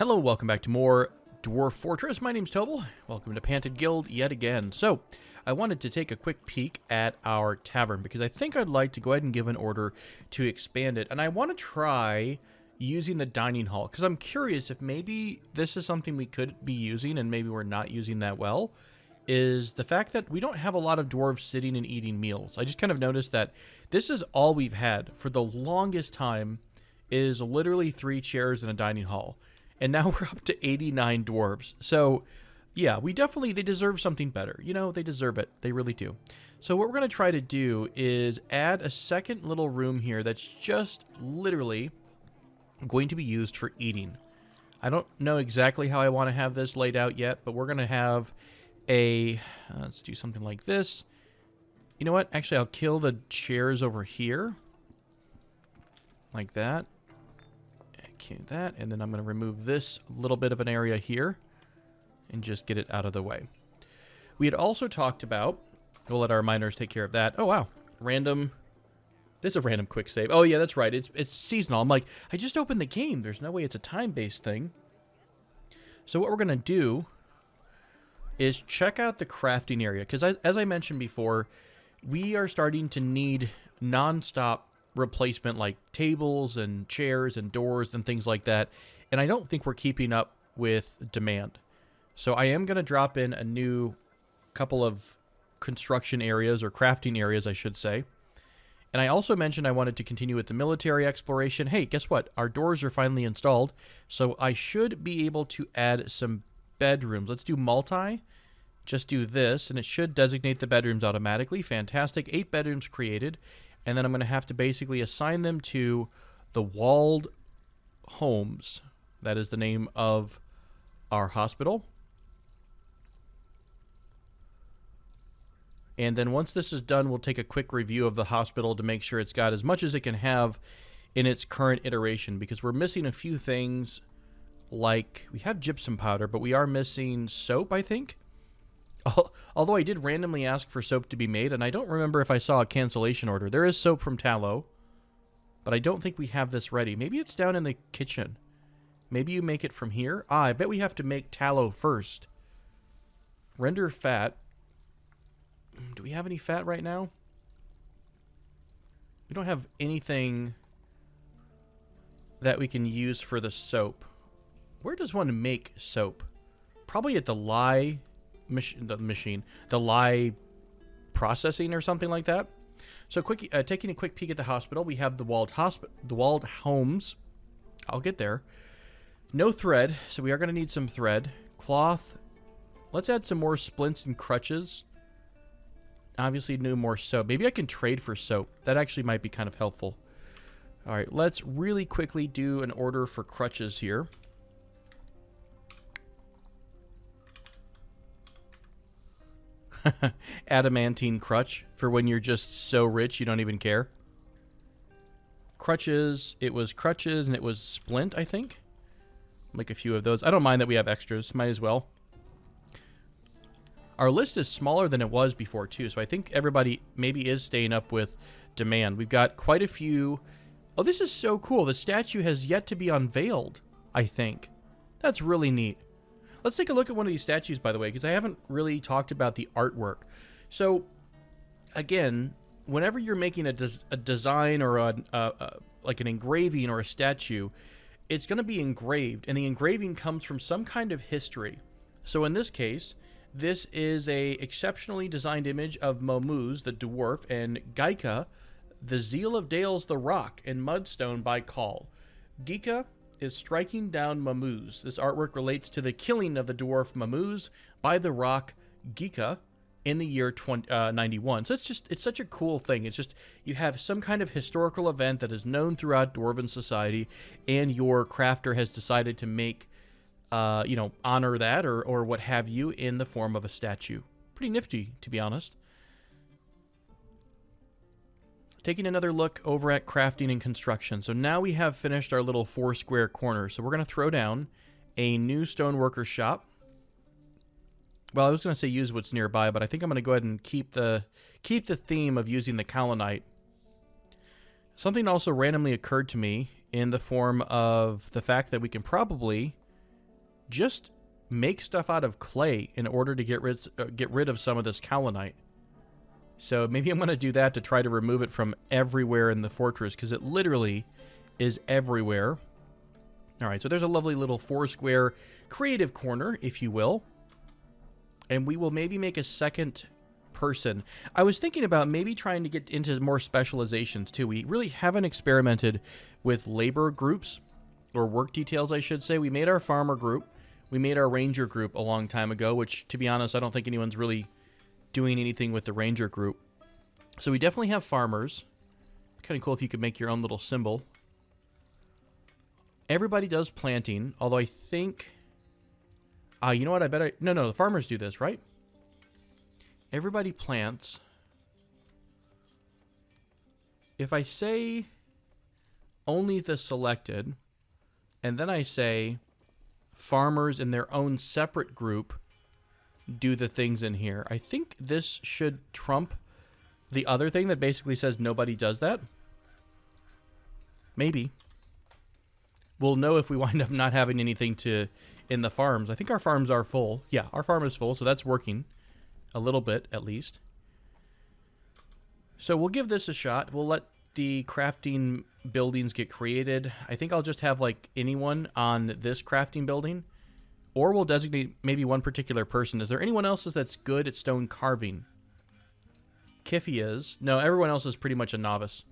Hello, welcome back to more Dwarf Fortress. My name's Tobel. Welcome to Pantedguild yet again. So, I wanted to take a quick peek at our tavern because I think I'd like to go ahead and give an order to expand it. And I want to try using the dining hall because I'm curious if maybe this is something we could be using and maybe we're not using that well, is the fact that we don't have a lot of dwarves sitting and eating meals. I just kind of noticed that this is all we've had for the longest time is literally 3 chairs and a dining hall. And now we're up to 89 dwarves. So, yeah, they deserve something better. You know, they deserve it. They really do. So what we're going to try to do is add a second little room here that's just literally going to be used for eating. I don't know exactly how I want to have this laid out yet, but we're going to have a... let's do something like this. You know what? Actually, I'll kill the chairs over here. Like that. That, and then I'm going to remove this little bit of an area here and just get it out of the way. We had also talked about, we'll let our miners take care of that. Oh, wow. It's a random quick save. Oh, yeah, that's right. It's seasonal. I'm like, I just opened the game. There's no way it's a time-based thing. So what we're going to do is check out the crafting area, because as I mentioned before, we are starting to need non-stop replacement like tables and chairs and doors and things like that, and I don't think we're keeping up with demand. So I am going to drop in a new couple of construction areas, or crafting areas I should say. And I also mentioned I wanted to continue with the military exploration. Hey, guess what? Our doors are finally installed, so I should be able to add some bedrooms. Let's do multi. Just do this, and it should designate the bedrooms automatically. Fantastic. 8 bedrooms created. And then I'm going to have to basically assign them to the walled homes. That is the name of our hospital. And then once this is done, we'll take a quick review of the hospital to make sure it's got as much as it can have in its current iteration. Because we're missing a few things, like we have gypsum powder, but we are missing soap, I think. Although I did randomly ask for soap to be made, and I don't remember if I saw a cancellation order. There is soap from tallow, but I don't think we have this ready. Maybe it's down in the kitchen. Maybe you make it from here. I bet we have to make tallow first. Render fat. Do we have any fat right now? We don't have anything that we can use for the soap. Where does one make soap? Probably at the the lye processing or something like that. So taking a quick peek at the hospital, we have the walled homes. I'll get there. No thread, so we are going to need some thread. Cloth. Let's add some more splints and crutches. Obviously, no more soap. Maybe I can trade for soap. That actually might be kind of helpful. All right, let's really quickly do an order for crutches here. Adamantine crutch for when you're just so rich you don't even care. Crutches. It was crutches and it was splint, I think. Make a few of those. I don't mind that we have extras. Might as well. Our list is smaller than it was before too, so I think everybody maybe is staying up with demand. We've got quite a few. Oh, this is so cool. The statue has yet to be unveiled, I think. That's really neat. Let's take a look at one of these statues, by the way, because I haven't really talked about the artwork. So, again, whenever you're making a design or like an engraving or a statue, it's going to be engraved, and the engraving comes from some kind of history. So in this case, this is a exceptionally designed image of Momuz, the dwarf, and Geika, the Zeal of Dales the Rock, in mudstone by Call. Geika is striking down Momuz. This artwork relates to the killing of the dwarf Momuz by the rock Geika in the year 91. So it's such a cool thing. It's just, you have some kind of historical event that is known throughout Dwarven society, and your crafter has decided to make, honor that or what have you in the form of a statue. Pretty nifty, to be honest. Taking another look over at crafting and construction. So now we have finished our little 4 square corner. So we're going to throw down a new stoneworker shop. Well, I was going to say use what's nearby, but I think I'm going to go ahead and keep the theme of using the Kaolinite. Something also randomly occurred to me in the form of the fact that we can probably just make stuff out of clay in order to get rid of some of this kaolinite. So maybe I'm going to do that to try to remove it from everywhere in the fortress, because it literally is everywhere. All right, so there's a lovely little 4-square creative corner, if you will. And we will maybe make a second person. I was thinking about maybe trying to get into more specializations too. We really haven't experimented with labor groups, or work details, I should say. We made our farmer group. We made our ranger group a long time ago, which, to be honest, I don't think anyone's really doing anything with the ranger group. So we definitely have farmers. Kind of cool if you could make your own little symbol. Everybody does planting, although I think... you know what? I bet I... No, the farmers do this, right? Everybody plants. If I say only the selected, and then I say farmers in their own separate group do the things in here, I think this should trump the other thing that basically says nobody does that. Maybe. We'll know if we wind up not having anything in the farms. I think our farms are full. Yeah, our farm is full, so that's working. A little bit, at least. So we'll give this a shot. We'll let the crafting buildings get created. I think I'll just have, like, anyone on this crafting building. Or we'll designate maybe one particular person. Is there anyone else that's good at stone carving? Kiffy is. No, everyone else is pretty much a novice.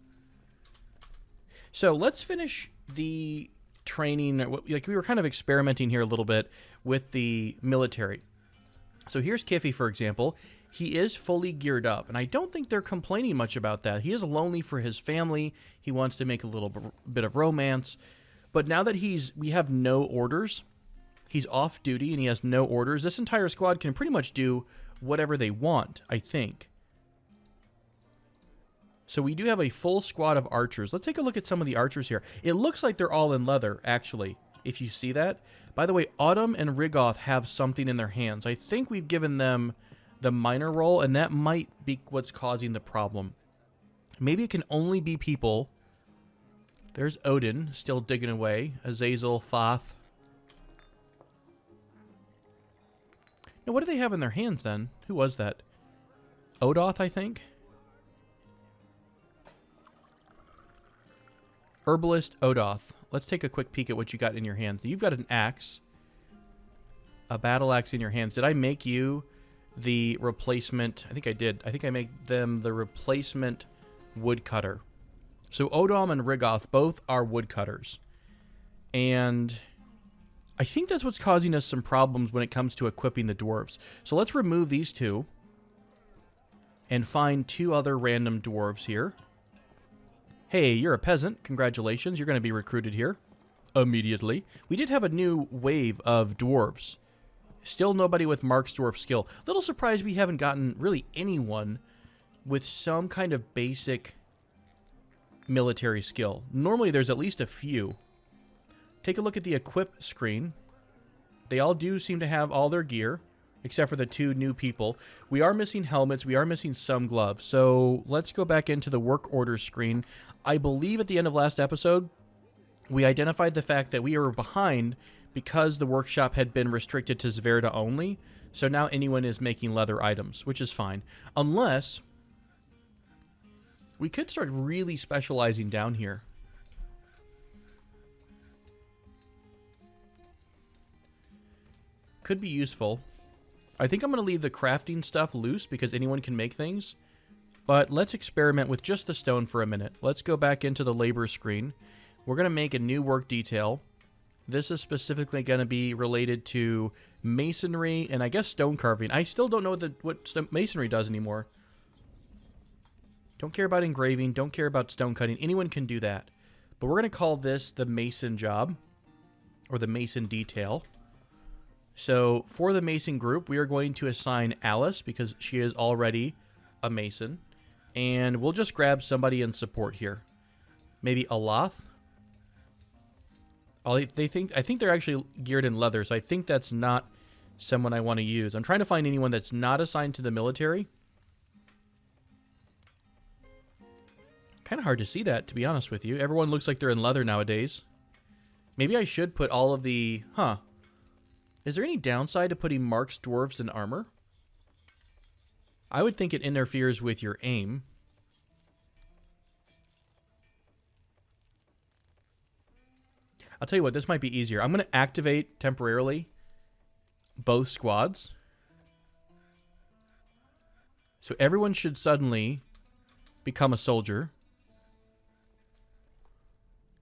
So let's finish the training. Like, we were kind of experimenting here a little bit with the military. So here's Kiffy, for example. He is fully geared up, and I don't think they're complaining much about that. He is lonely for his family. He wants to make a little bit of romance. But now that we have no orders, he's off duty and he has no orders, this entire squad can pretty much do whatever they want, I think. So we do have a full squad of archers. Let's take a look at some of the archers here. It looks like they're all in leather, actually, if you see that. By the way, Autumn and Rigoth have something in their hands. I think we've given them the minor role, and that might be what's causing the problem. Maybe it can only be people. There's Odin, still digging away. Azazel, Thoth. Now, what do they have in their hands, then? Who was that? Odoth, I think? Herbalist Odoth. Let's take a quick peek at what you got in your hands. You've got an axe. A battle axe in your hands. Did I make you the replacement? I think I did. I think I made them the replacement woodcutter. So Odom and Rigoth both are woodcutters. And I think that's what's causing us some problems when it comes to equipping the dwarves. So let's remove these two and find 2 other random dwarves here. Hey, you're a peasant. Congratulations. You're going to be recruited here immediately. We did have a new wave of dwarves. Still nobody with Mark's dwarf skill. Little surprised we haven't gotten really anyone with some kind of basic military skill. Normally there's at least a few. Take a look at the equip screen. They all do seem to have all their gear, except for the 2 new people. We are missing helmets. We are missing some gloves. So let's go back into the work order screen. I believe at the end of last episode, we identified the fact that we were behind because the workshop had been restricted to Zverda only. So now anyone is making leather items, which is fine. Unless we could start really specializing down here. Could be useful. I think I'm going to leave the crafting stuff loose because anyone can make things. But let's experiment with just the stone for a minute. Let's go back into the labor screen. We're going to make a new work detail. This is specifically going to be related to masonry and I guess stone carving. I still don't know what masonry does anymore. Don't care about engraving. Don't care about stone cutting. Anyone can do that. But we're going to call this the mason job or the mason detail. So for the mason group, we are going to assign Alice because she is already a mason. And we'll just grab somebody in support here. Maybe Aloth. I think they're actually geared in leather, so I think that's not someone I want to use. I'm trying to find anyone that's not assigned to the military. Kind of hard to see that, to be honest with you. Everyone looks like they're in leather nowadays. Maybe I should put all of the... Is there any downside to putting marks, dwarves, in armor? I would think it interferes with your aim. I'll tell you what, this might be easier. I'm going to activate temporarily both squads. So everyone should suddenly become a soldier.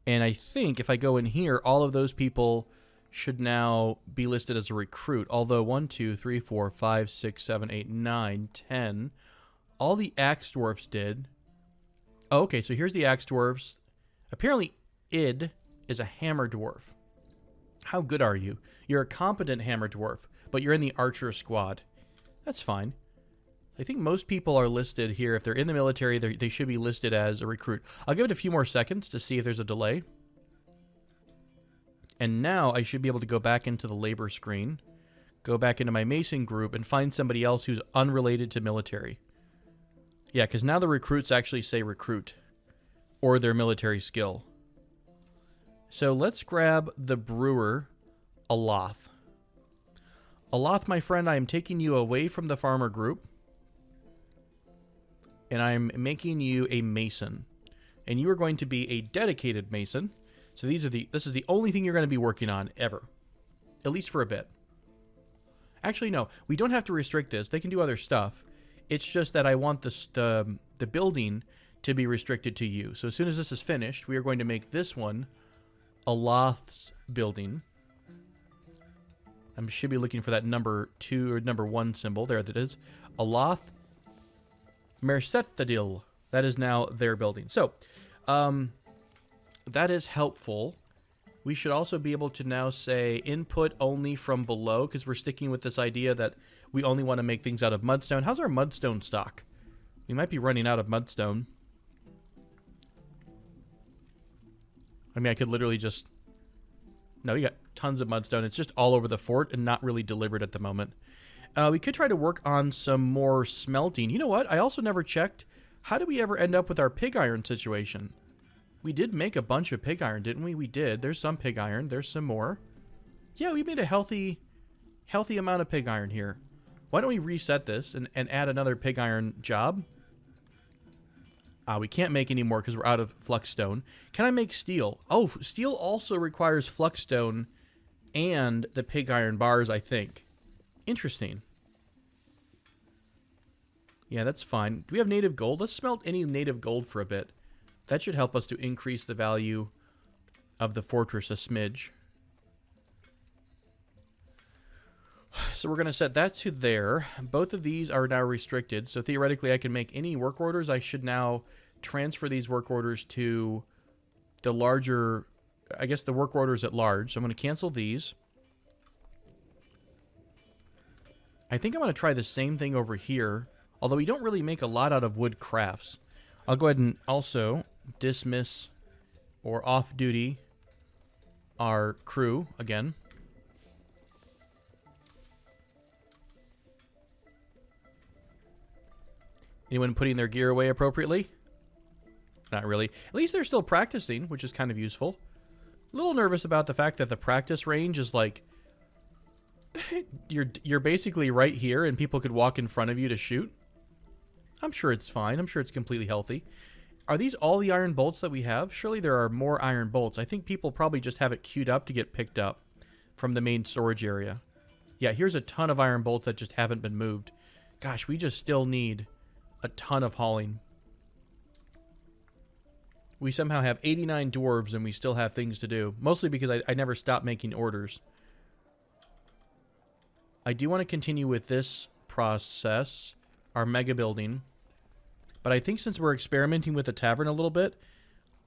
And I think if I go in here, all of those people should now be listed as a recruit. Although 1, 2, 3, 4, 5, 6, 7, 8, 9, 10. All the axe dwarfs did. Oh, okay, so here's the axe dwarfs. Apparently, Id is a hammer dwarf. How good are you? You're a competent hammer dwarf, but you're in the archer squad. That's fine. I think most people are listed here. If they're in the military, they should be listed as a recruit. I'll give it a few more seconds to see if there's a delay. And now I should be able to go back into the labor screen, go back into my Mason group, and find somebody else who's unrelated to military. Yeah, because now the recruits actually say recruit, or their military skill. So let's grab the brewer, Aloth. Aloth, my friend, I am taking you away from the farmer group, and I'm making you a mason. And you are going to be a dedicated mason. So this is the only thing you're going to be working on ever. At least for a bit. Actually, no. We don't have to restrict this. They can do other stuff. It's just that I want the building to be restricted to you. So as soon as this is finished, we are going to make this one Aloth's building. I should be looking for that number 2 or number 1 symbol. There it is. Aloth Mercethadil. That is now their building. So, that is helpful. We should also be able to now say input only from below, because we're sticking with this idea that we only want to make things out of mudstone. How's our mudstone stock? We might be running out of mudstone. I mean, I could literally just... No, we got tons of mudstone. It's just all over the fort and not really delivered at the moment. We could try to work on some more smelting. You know what? I also never checked. How did we ever end up with our pig iron situation? We did make a bunch of pig iron, didn't we? We did. There's some pig iron. There's some more. Yeah, we made a healthy amount of pig iron here. Why don't we reset this and add another pig iron job? We can't make any more because we're out of fluxstone. Can I make steel? Oh, steel also requires fluxstone and the pig iron bars, I think. Interesting. Yeah, that's fine. Do we have native gold? Let's smelt any native gold for a bit. That should help us to increase the value of the fortress a smidge. So we're going to set that to there. Both of these are now restricted. So theoretically, I can make any work orders. I should now transfer these work orders to the larger, I guess the work orders at large. So I'm going to cancel these. I think I'm going to try the same thing over here. Although we don't really make a lot out of wood crafts. I'll go ahead and also dismiss or off duty our crew again. Anyone putting their gear away appropriately? Not really. At least they're still practicing, which is kind of useful. A little nervous about the fact that the practice range is like you're basically right here and people could walk in front of you to shoot. I'm sure it's fine. I'm sure it's completely healthy. Are these all the iron bolts that we have? Surely there are more iron bolts. I think people probably just have it queued up to get picked up from the main storage area. Yeah, here's a ton of iron bolts that just haven't been moved. Gosh, we just still need a ton of hauling. We somehow have 89 dwarves and we still have things to do. Mostly because I never stopped making orders. I do want to continue with this process, our mega building. But I think since we're experimenting with the tavern a little bit,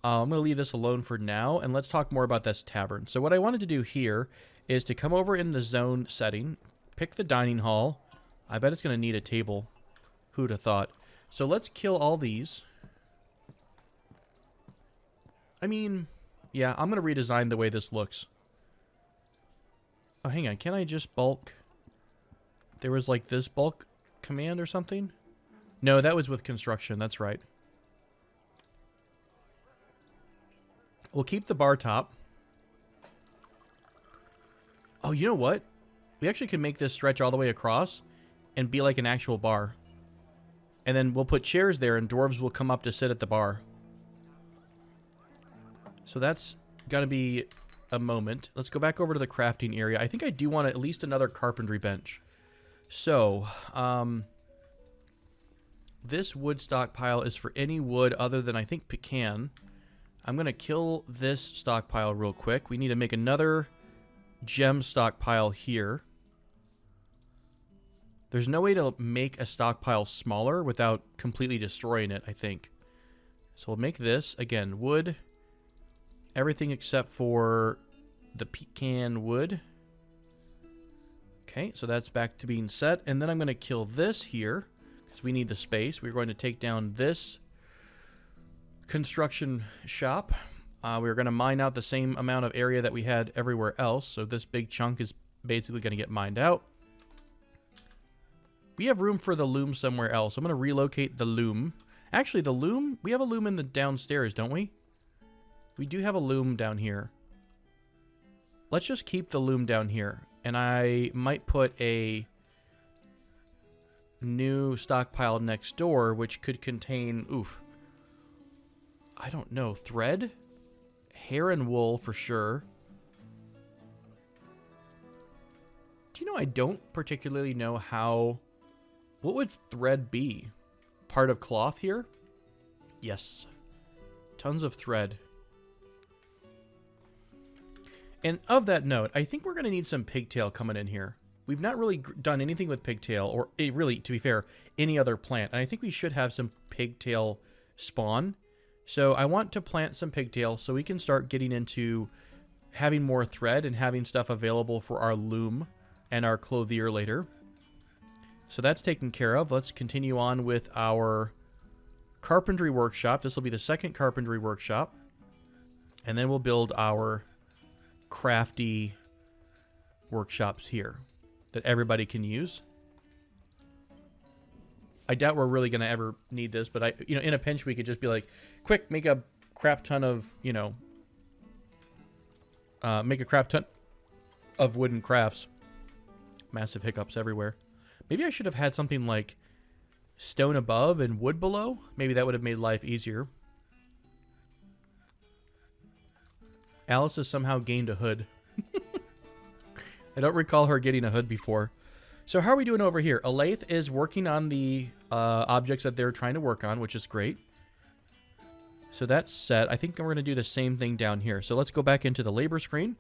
I'm going to leave this alone for now, and let's talk more about this tavern. So what I wanted to do here is to come over in the zone setting, pick the dining hall. I bet it's going to need a table. Who'd have thought? So let's kill all these. I mean, yeah, I'm going to redesign the way this looks. Oh, hang on. Can I just bulk? There was like this bulk command or something? No, that was with construction. That's right. We'll keep the bar top. Oh, you know what? We actually could make this stretch all the way across and be like an actual bar. And then we'll put chairs there and dwarves will come up to sit at the bar. So that's gonna be a moment. Let's go back over to the crafting area. I think I do want at least another carpentry bench. So, this wood stockpile is for any wood other than, I think, pecan. I'm going to kill this stockpile real quick. We need to make another gem stockpile here. There's no way to make a stockpile smaller without completely destroying it, I think. So we'll make this, again, wood. Everything except for the pecan wood. Okay, so that's back to being set. And then I'm going to kill this here, because we need the space. We're going to take down this construction shop. We're going to mine out the same amount of area that we had everywhere else. So this big chunk is basically going to get mined out. We have room for the loom somewhere else. I'm going to relocate the loom. Actually, the loom, we have a loom in the downstairs, don't we? We do have a loom down here. Let's just keep the loom down here. And I might put a new stockpile next door, which could contain, I don't know, thread? Hair and wool for sure. Do you know, I don't particularly know how... What would thread be? Part of cloth here? Yes. Tons of thread. And of that note, I think we're going to need some pigtail coming in here. We've not really done anything with pigtail, or really, to be fair, any other plant. And I think we should have some pigtail spawn. So I want to plant some pigtail so we can start getting into having more thread and having stuff available for our loom and our clothier later. So that's taken care of. Let's continue on with our carpentry workshop. This will be the second carpentry workshop. And then we'll build our crafty workshops here that everybody can use. I doubt we're really going to ever need this, but in a pinch we could just be like, quick, make a crap ton of, make a crap ton of wooden crafts. Massive hiccups everywhere. Maybe I should have had something like stone above and wood below. Maybe that would have made life easier. Alice has somehow gained a hood. I don't recall her getting a hood before. So how are we doing over here? Alathe is working on the objects that they're trying to work on, which is great. So that's set. I think we're going to do the same thing down here. So let's go back into the labor screen.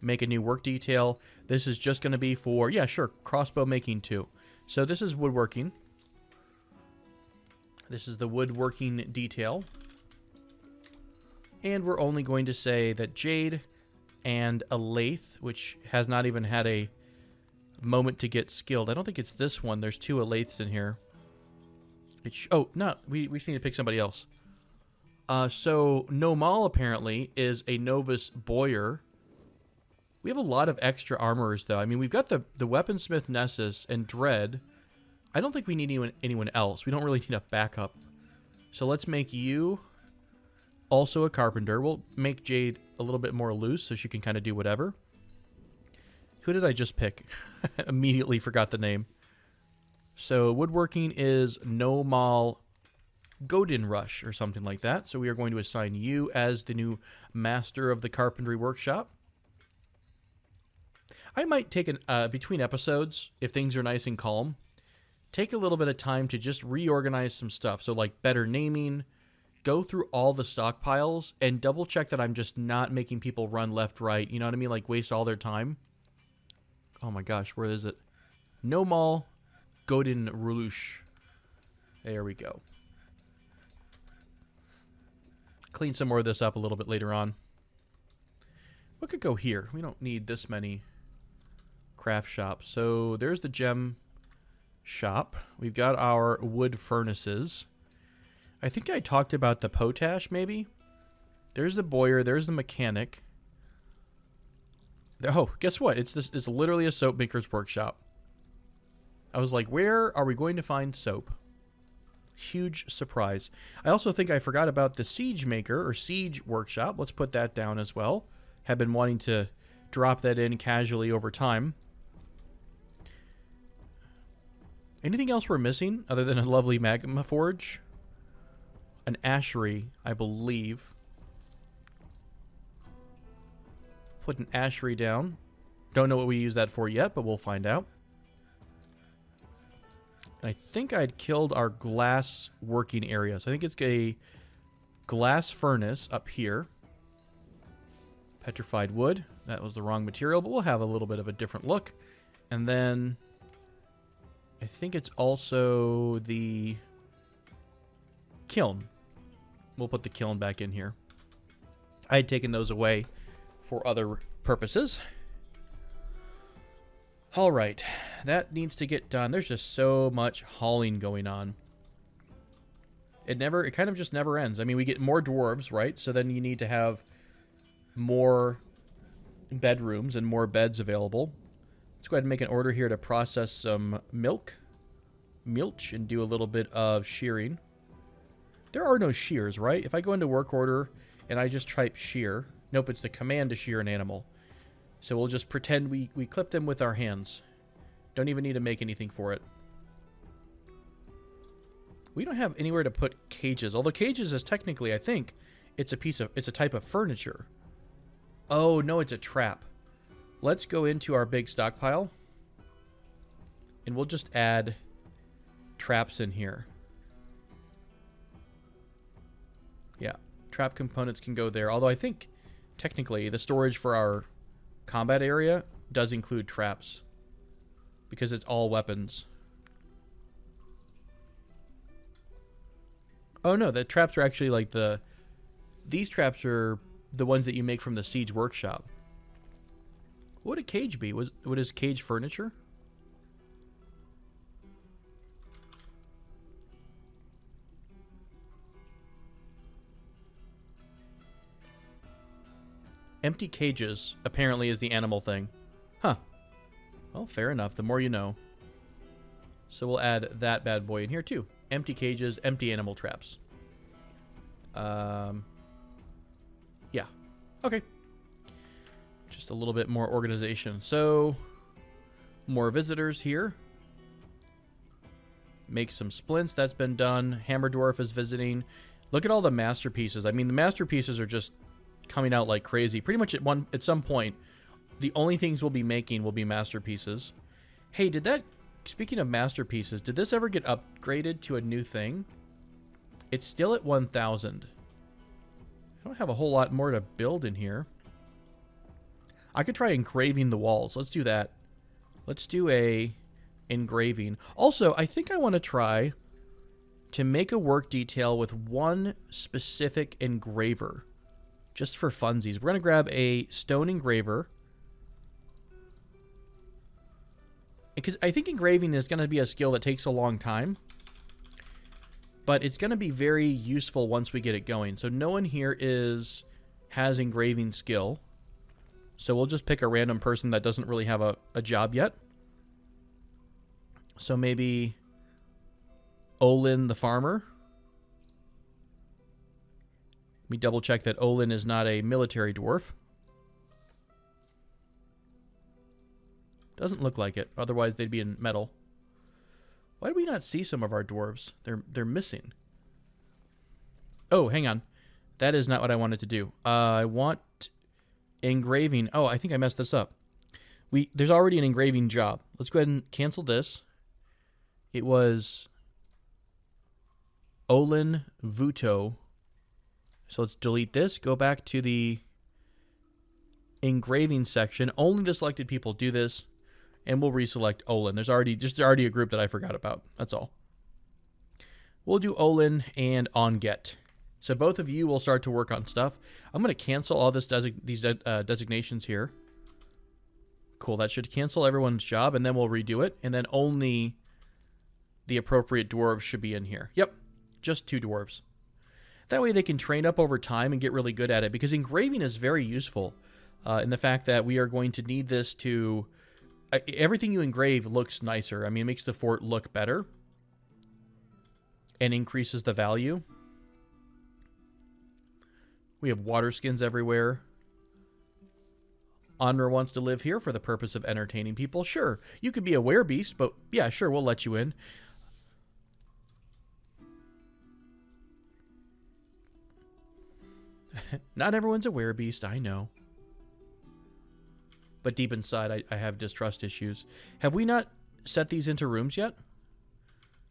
Make a new work detail. This is just going to be for, yeah, sure, crossbow making too. So this is woodworking. This is the woodworking detail. And we're only going to say that Jade and Alathe, which has not even had a moment to get skilled. I don't think it's this one. There's two Alathes in here. Oh, no, we just need to pick somebody else. So Nomal apparently is a novice bowyer. We have a lot of extra armorers, though. I mean, we've got the weaponsmith Nessus and Dread. I don't think we need anyone else. We don't really need a backup. So let's make you also a carpenter. We'll make Jade a little bit more loose so she can kind of do whatever. Who did I just pick? Immediately forgot the name. So woodworking is Nomal Godin Rush or something like that. So we are going to assign you as the new master of the carpentry workshop. I might take between episodes, if things are nice and calm, take a little bit of time to just reorganize some stuff. So like better naming, go through all the stockpiles and double check that I'm just not making people run left, right. You know what I mean? Like waste all their time. Oh my gosh, where is it? Nomal Godin Rush. There we go. Clean some more of this up a little bit later on. What could go here? We don't need this many craft shops. So there's the gem shop. We've got our wood furnaces. I think I talked about the potash, maybe. There's the bowyer. There's the mechanic. Oh, guess what? It's literally a soap maker's workshop. I was like, where are we going to find soap? Huge surprise. I also think I forgot about the siege maker or siege workshop. Let's put that down as well. Have been wanting to drop that in casually over time. Anything else we're missing other than a lovely magma forge? An ashery, I believe. Put an ashery down. Don't know what we use that for yet, but we'll find out. And I think I'd killed our glass working area. So I think it's a glass furnace up here. Petrified wood. That was the wrong material, but we'll have a little bit of a different look. And then I think it's also the kiln. We'll put the kiln back in here. I had taken those away for other purposes. All right, that needs to get done. There's just so much hauling going on. It kind of just never ends. I mean, we get more dwarves, right? So then you need to have more bedrooms and more beds available. Let's go ahead and make an order here to process some milk. Milch, and do a little bit of shearing. There are no shears, right? If I go into work order and I just type shear, nope, it's the command to shear an animal. So we'll just pretend we clip them with our hands. Don't even need to make anything for it. We don't have anywhere to put cages, although cages is technically, I think, it's a type of furniture. Oh, no, it's a trap. Let's go into our big stockpile. And we'll just add traps in here. Yeah, trap components can go there. Although I think, technically, the storage for our combat area does include traps. Because it's all weapons. Oh, no, the traps are actually like these traps are the ones that you make from the Siege Workshop. What would a cage be? What is cage furniture? Empty cages, apparently, is the animal thing. Huh. Well, fair enough. The more you know. So we'll add that bad boy in here, too. Empty cages, empty animal traps. Yeah. Okay. Just a little bit more organization. So, more visitors here. Make some splints. That's been done. Hammer Dwarf is visiting. Look at all the masterpieces. I mean, the masterpieces are just coming out like crazy. Pretty much at some point, the only things we'll be making will be masterpieces. Hey, speaking of masterpieces, did this ever get upgraded to a new thing? It's still at 1,000. I don't have a whole lot more to build in here. I could try engraving the walls. Let's do that. Let's do a engraving. Also, I think I want to try to make a work detail with one specific engraver. Just for funsies. We're going to grab a stone engraver. Because I think engraving is going to be a skill that takes a long time. But it's going to be very useful once we get it going. So no one here has engraving skill. So we'll just pick a random person that doesn't really have a job yet. So maybe Olin the farmer. Let me double check that Olin is not a military dwarf. Doesn't look like it. Otherwise, they'd be in metal. Why do we not see some of our dwarves? They're missing. Oh, hang on. That is not what I wanted to do. I want engraving. Oh, I think I messed this up. There's already an engraving job. Let's go ahead and cancel this. It was Olin Vuto. So let's delete this. Go back to the engraving section. Only the selected people do this. And we'll reselect Olin. There's already a group that I forgot about. That's all. We'll do Olin and on get. So both of you will start to work on stuff. I'm going to cancel all these designations here. Cool. That should cancel everyone's job, and then we'll redo it. And then only the appropriate dwarves should be in here. Yep. Just 2 dwarves. That way they can train up over time and get really good at it. Because engraving is very useful in the fact that we are going to need this to... everything you engrave looks nicer. I mean, it makes the fort look better. And increases the value. We have water skins everywhere. Honor wants to live here for the purpose of entertaining people. Sure, you could be a werebeast, but yeah, sure, we'll let you in. Not everyone's a werebeast, I know. But deep inside, I have distrust issues. Have we not set these into rooms yet?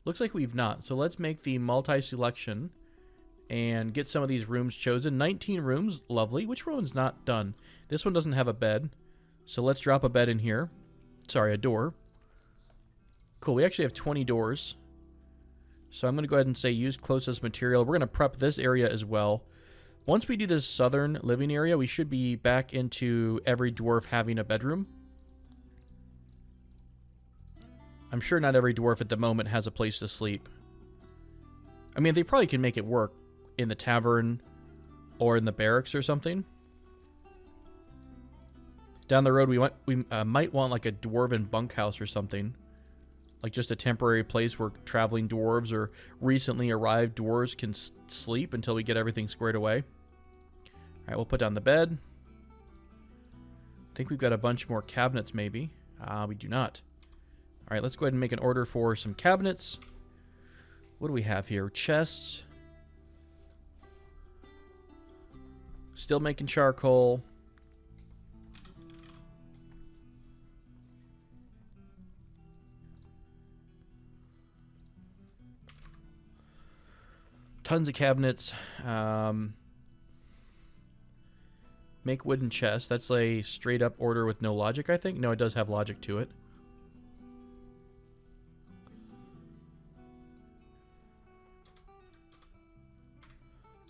Looks like we've not. So let's make the multi-selection and get some of these rooms chosen. 19 rooms, lovely. Which one's not done? This one doesn't have a bed. So let's drop a bed in here. Sorry, a door. Cool, we actually have 20 doors. So I'm going to go ahead and say use closest material. We're going to prep this area as well. Once we do this southern living area, we should be back into every dwarf having a bedroom. I'm sure not every dwarf at the moment has a place to sleep. I mean, they probably can make it work in the tavern or in the barracks or something. Down the road, we might want like a dwarven bunkhouse or something. Like just a temporary place where traveling dwarves or recently arrived dwarves can sleep until we get everything squared away. All right, we'll put down the bed. I think we've got a bunch more cabinets maybe. We do not. All right, let's go ahead and make an order for some cabinets. What do we have here? Chests. Still making charcoal. Tons of cabinets. Make wooden chests. That's a straight up order with no logic, I think. No, it does have logic to it.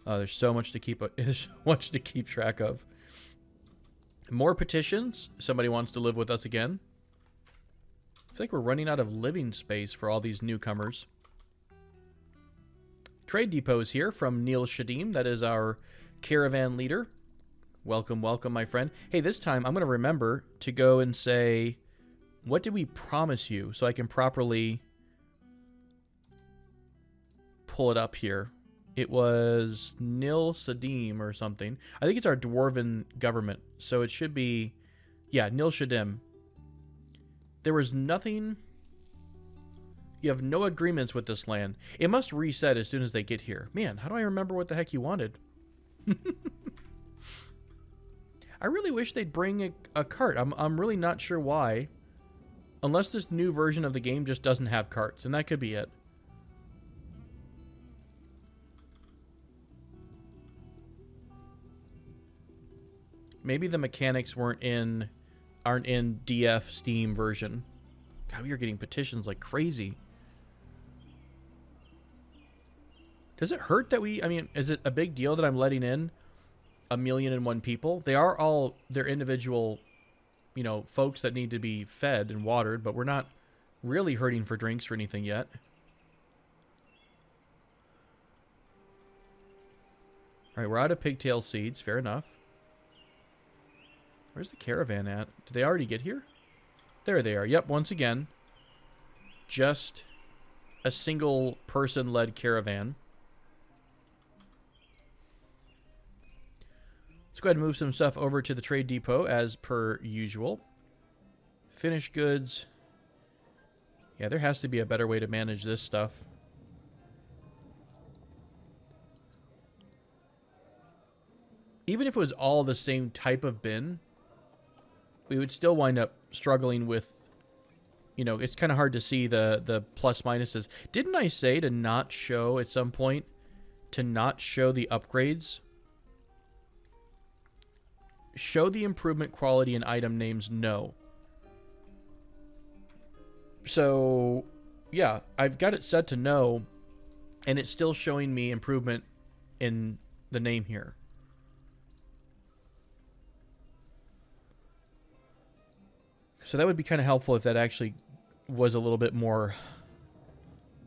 Oh, there's so much to keep. There's so much to keep track of. More petitions. Somebody wants to live with us again. I think we're running out of living space for all these newcomers. Trade depot is here from Neil Shadim. That is our caravan leader. Welcome, welcome, my friend. Hey, this time I'm going to remember to go and say, what did we promise you? So I can properly pull it up here. It was Nil Shadim or something. I think it's our dwarven government. So it should be, yeah, Nil Shadim. There was nothing. You have no agreements with this land. It must reset as soon as they get here. Man, how do I remember what the heck you wanted? I really wish they'd bring a cart. I'm really not sure why. Unless this new version of the game just doesn't have carts, and that could be it. Maybe the mechanics aren't in DF Steam version. God, we are getting petitions like crazy. Does it hurt that I mean, is it a big deal that I'm letting in 1,000,001 people? They are all their individual, you know, folks that need to be fed and watered, but we're not really hurting for drinks or anything yet. All right, we're out of pigtail seeds. Fair enough. Where's the caravan at? Did they already get here? There they are. Yep, once again, just a single person-led caravan. Let's go ahead and move some stuff over to the trade depot as per usual. Finished goods. Yeah, there has to be a better way to manage this stuff. Even if it was all the same type of bin, we would still wind up struggling with, you know, it's kind of hard to see the plus minuses. Didn't I say to not show at some point, to not show the upgrades? Show the improvement quality and item names, no. So, yeah, I've got it set to no, and it's still showing me improvement in the name here. So that would be kind of helpful if that actually was a little bit more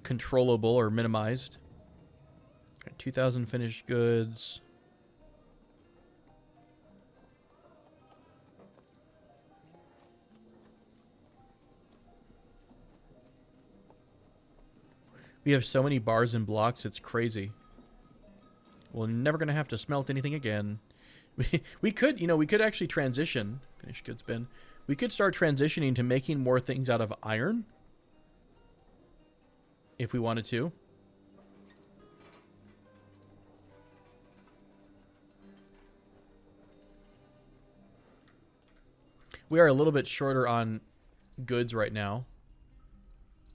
controllable or minimized. 2,000 finished goods. We have so many bars and blocks, it's crazy. We're never going to have to smelt anything again. We could, you know, we could actually transition. Finished goods bin. We could start transitioning to making more things out of iron. If we wanted to. We are a little bit shorter on goods right now.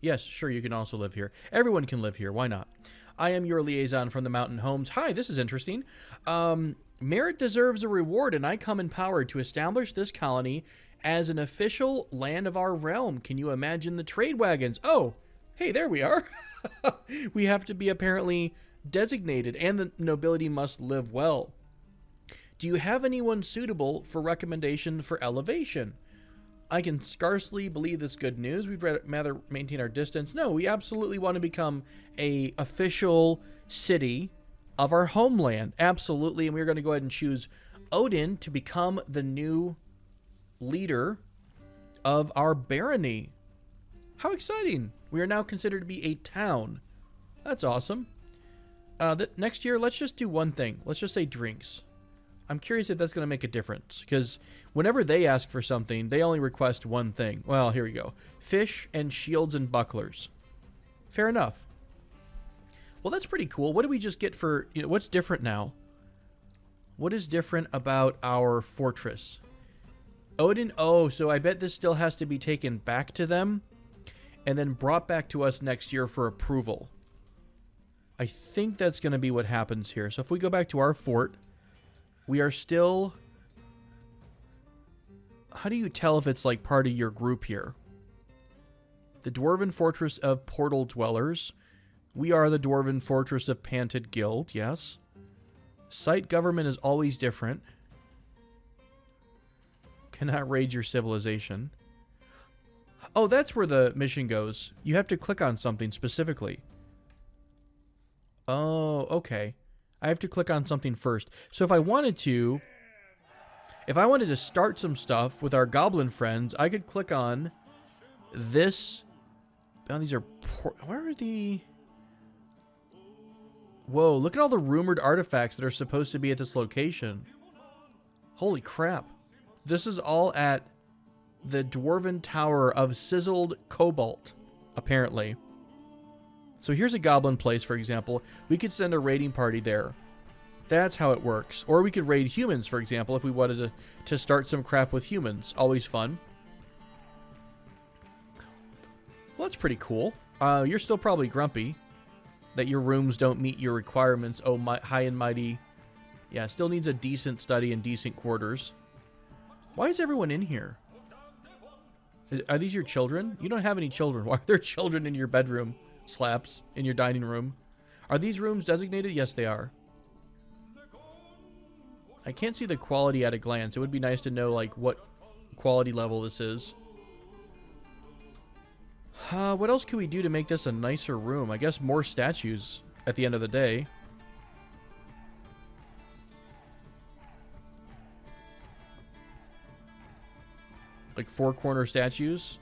Yes, sure, you can also live here. Everyone can live here. Why not? I am your liaison from the Mountain Homes. Hi, this is interesting. Merit deserves a reward, and I come empowered to establish this colony as an official land of our realm. Can you imagine the trade wagons? Oh, hey, there we are. We have to be apparently designated, and the nobility must live well. Do you have anyone suitable for recommendation for elevation? I can scarcely believe this good news. We'd rather maintain our distance. No, we absolutely want to become a official city of our homeland. Absolutely, and we're going to go ahead and choose Odin to become the new leader of our barony. How exciting. We are now considered to be a town. That's awesome. Next year, let's just do one thing. Let's just say drinks. I'm curious if that's going to make a difference, because whenever they ask for something, they only request one thing. Well, here we go. Fish and shields and bucklers. Fair enough. Well, that's pretty cool. What did we just get for, you know, what's different now? What is different about our fortress? Odin, oh, so I bet this still has to be taken back to them and then brought back to us next year for approval. I think that's going to be what happens here. So if we go back to our fort, we are still... How do you tell if it's like part of your group here? The Dwarven Fortress of Portal Dwellers. We are the Dwarven Fortress of Pantedguild, yes. Site government is always different. Cannot raid your civilization. Oh, that's where the mission goes. You have to click on something specifically. Oh, okay. I have to click on something first. So if I wanted to start some stuff with our goblin friends, I could click on this. Oh, these are... Where are the... Whoa, look at all the rumored artifacts that are supposed to be at this location. Holy crap. This is all at the Dwarven Tower of Sizzled Cobalt, apparently. So here's a goblin place, for example. We could send a raiding party there. That's how it works. Or we could raid humans, for example, if we wanted to start some crap with humans. Always fun. Well, that's pretty cool. You're still probably grumpy that your rooms don't meet your requirements. Oh, my, high and mighty. Yeah, still needs a decent study and decent quarters. Why is everyone in here? Are these your children? You don't have any children. Why are there children in your bedroom? Slaps in your dining room. Are these rooms designated? Yes, they are. I can't see the quality at a glance. It would be nice to know like what quality level this is. What else can we do to make this a nicer room? I guess more statues at the end of the day. Like 4 corner statues.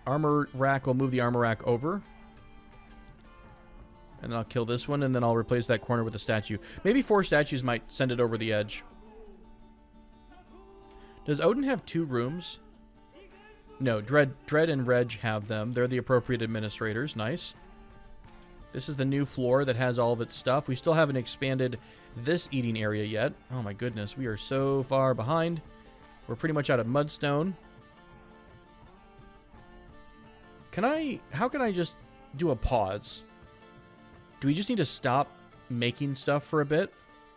Armor rack, will move the armor rack over. And then I'll kill this one, and then I'll replace that corner with a statue. Maybe 4 statues might send it over the edge. Does Odin have 2 rooms? No, Dread and Reg have them. They're the appropriate administrators. Nice. This is the new floor that has all of its stuff. We still haven't expanded this eating area yet. Oh my goodness, we are so far behind. We're pretty much out of mudstone. How can I just do a pause? Do we just need to stop making stuff for a bit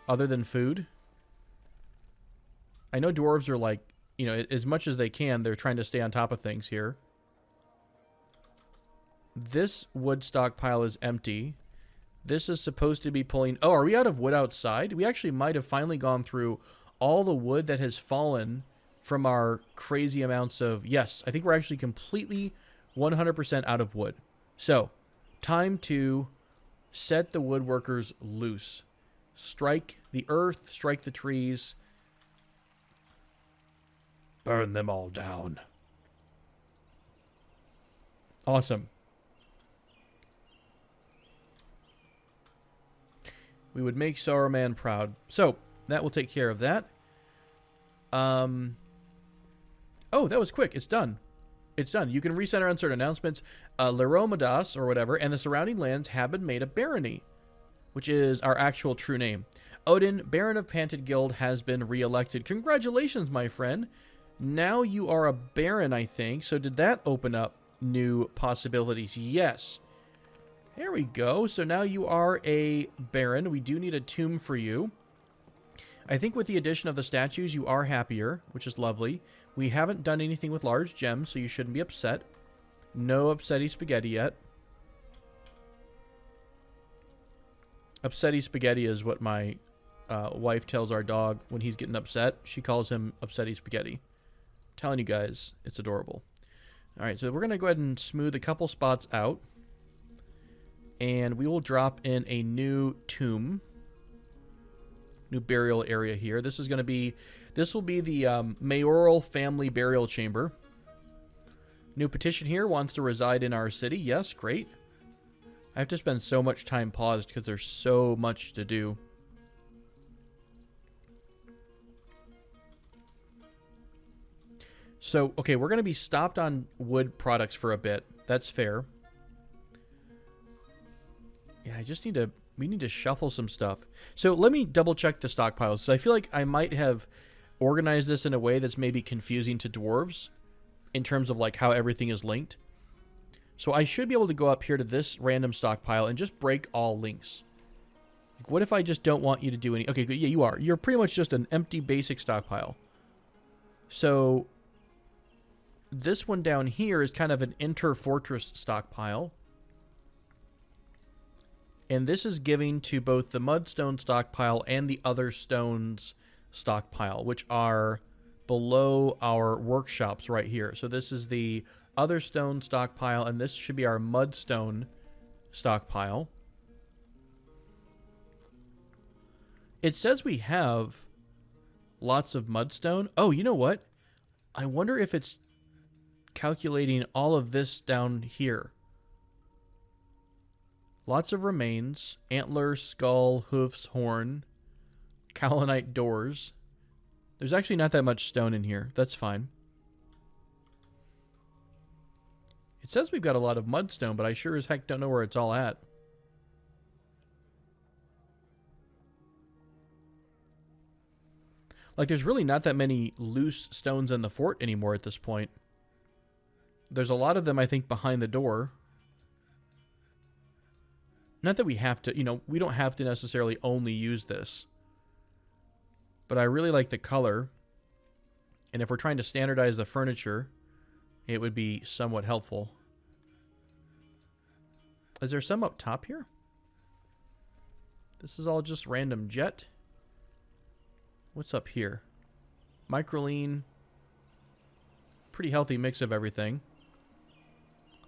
other than food? I know dwarves are like, you know, as much as they can, they're trying to stay on top of things here. This wood stockpile is empty. This is supposed to be pulling... Oh, are we out of wood outside? We actually might have finally gone through all the wood that has fallen from our crazy amounts of... Yes, I think we're actually completely 100% out of wood. So, time to set the woodworkers loose. Strike the earth, strike the trees. Burn them all down. Awesome. We would make Saruman proud. So, that will take care of that. Oh, that was quick. It's done. It's done. You can recenter on certain announcements. Leromadas, or whatever, and the surrounding lands have been made a barony, which is our actual true name. Odin, Baron of Pantedguild, has been re-elected. Congratulations, my friend. Now you are a baron, I think. So did that open up new possibilities? Yes. There we go. So now you are a baron. We do need a tomb for you. I think with the addition of the statues, you are happier, which is lovely. We haven't done anything with large gems, so you shouldn't be upset. No upsetty spaghetti yet. Upsetty spaghetti is what my wife tells our dog when he's getting upset. She calls him upsetty spaghetti. I'm telling you guys, it's adorable. All right, so we're going to go ahead and smooth a couple spots out. And we will drop in a new tomb. New burial area here. This will be the mayoral family burial chamber. New petition here, wants to reside in our city. Yes, great. I have to spend so much time paused because there's so much to do. So, okay, we're going to be stopped on wood products for a bit. That's fair. Yeah, we need to shuffle some stuff. So let me double check the stockpiles. So I feel like I might have organized this in a way that's maybe confusing to dwarves in terms of like how everything is linked. So I should be able to go up here to this random stockpile and just break all links. Like, what if I just don't want you to do any... Okay, good. Yeah, you are. You're pretty much just an empty basic stockpile. So this one down here is kind of an inter-fortress stockpile. And this is giving to both the mudstone stockpile and the other stones stockpile, which are below our workshops right here. So this is the other stone stockpile, and this should be our mudstone stockpile. It says we have lots of mudstone. Oh, you know what? I wonder if it's calculating all of this down here. Lots of remains, antler, skull, hoofs, horn, kaolinite doors. There's actually not that much stone in here. That's fine. It says we've got a lot of mudstone, but I sure as heck don't know where it's all at. Like, there's really not that many loose stones in the fort anymore at this point. There's a lot of them, I think, behind the door. Not that we have to, you know, we don't have to necessarily only use this. But I really like the color. And if we're trying to standardize the furniture, it would be somewhat helpful. Is there some up top here? This is all just random jet. What's up here? Microline. Pretty healthy mix of everything.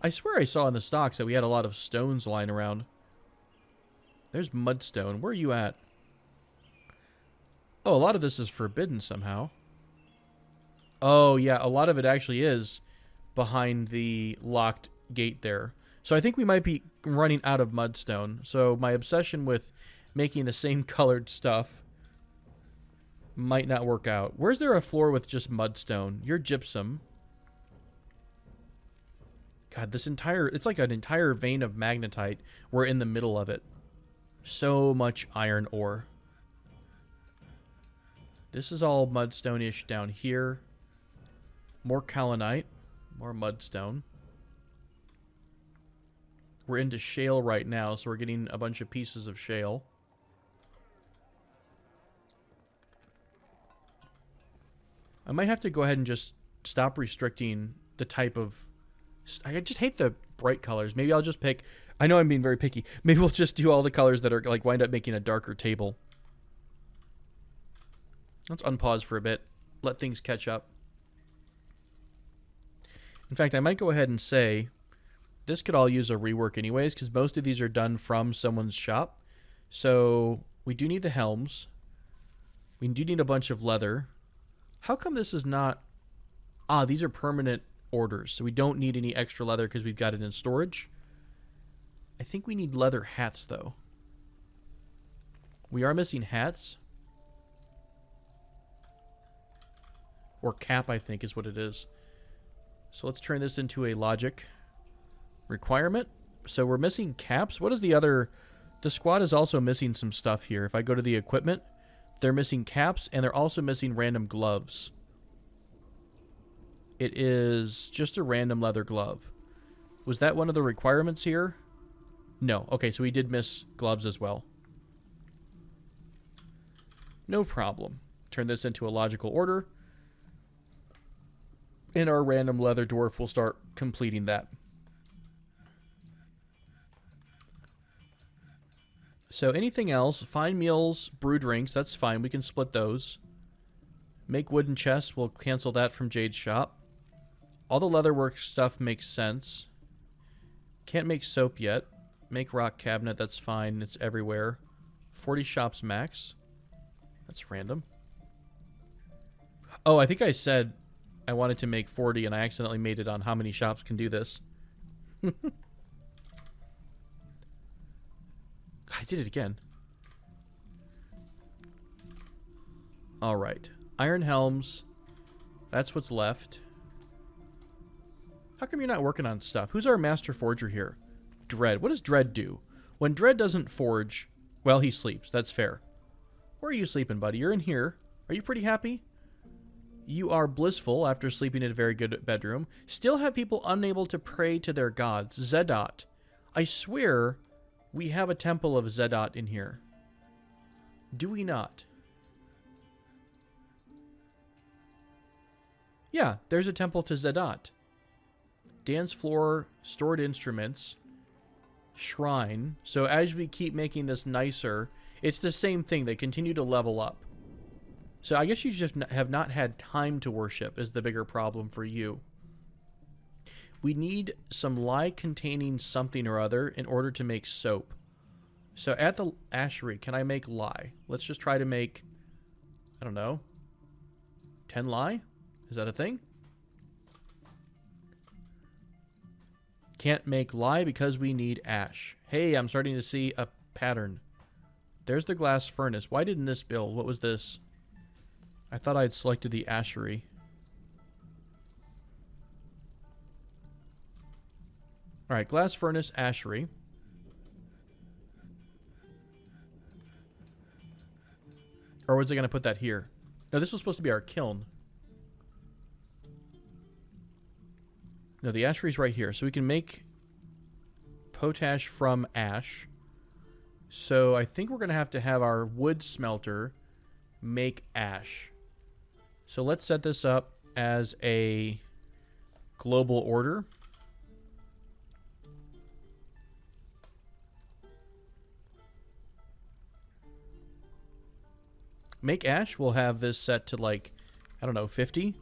I swear I saw in the stocks that we had a lot of stones lying around. There's mudstone. Where are you at? Oh, a lot of this is forbidden somehow. Oh, yeah, a lot of it actually is behind the locked gate there. So I think we might be running out of mudstone. So my obsession with making the same colored stuff might not work out. Where's there a floor with just mudstone? You're gypsum. God, this entire... It's like an entire vein of magnetite. We're in the middle of it. So much iron ore. This is all mudstone-ish down here. More kaolinite. More mudstone. We're into shale right now, so we're getting a bunch of pieces of shale. I might have to go ahead and just stop restricting the type of... I just hate the bright colors. Maybe I'll just pick... I know I'm being very picky. Maybe we'll just do all the colors that are like wind up making a darker table. Let's unpause for a bit. Let things catch up. In fact, I might go ahead and say this could all use a rework anyways, because most of these are done from someone's shop. So we do need the helms. We do need a bunch of leather. How come this is not... Ah, these are permanent orders, so we don't need any extra leather because we've got it in storage. I think we need leather hats, though. We are missing hats. Or cap, I think, is what it is. So let's turn this into a logic requirement. So we're missing caps. What is the other... The squad is also missing some stuff here. If I go to the equipment, they're missing caps, and they're also missing random gloves. It is just a random leather glove. Was that one of the requirements here? No. Okay, so we did miss gloves as well. No problem. Turn this into a logical order. And our random leather dwarf will start completing that. So anything else? Fine meals, brew drinks, that's fine. We can split those. Make wooden chests. We'll cancel that from Jade's shop. All the leatherwork stuff makes sense. Can't make soap yet. Make rock cabinet. That's fine. It's everywhere. 40 shops max. That's random. Oh, I think I said I wanted to make 40 and I accidentally made it on how many shops can do this. I did it again. All right. Iron helms. That's what's left. How come you're not working on stuff? Who's our master forger here? Dread. What does Dread do? When Dread doesn't forge, well, he sleeps. That's fair. Where are you sleeping, buddy? You're in here. Are you pretty happy? You are blissful after sleeping in a very good bedroom. Still have people unable to pray to their gods. Zedot. I swear we have a temple of Zedot in here. Do we not? Yeah, there's a temple to Zedot. Dance floor, stored instruments, shrine. So as we keep making this nicer, it's the same thing. They continue to level up. So I guess you just have not had time to worship is the bigger problem for you. We need some lye containing something or other in order to make soap. So at the ashery, can I make lye? Let's just try to make, I don't know, 10 lye? Is that a thing? Can't make lye because we need ash. Hey, I'm starting to see a pattern. There's the glass furnace. Why didn't this build? What was this? I thought I had selected the ashery. Alright, glass furnace, ashery. Or was it going to put that here? No, this was supposed to be our kiln. No, the ashery's right here. So we can make potash from ash. So I think we're going to have our wood smelter make ash. So let's set this up as a global order. Make ash, we'll have this set to like, I don't know, 50.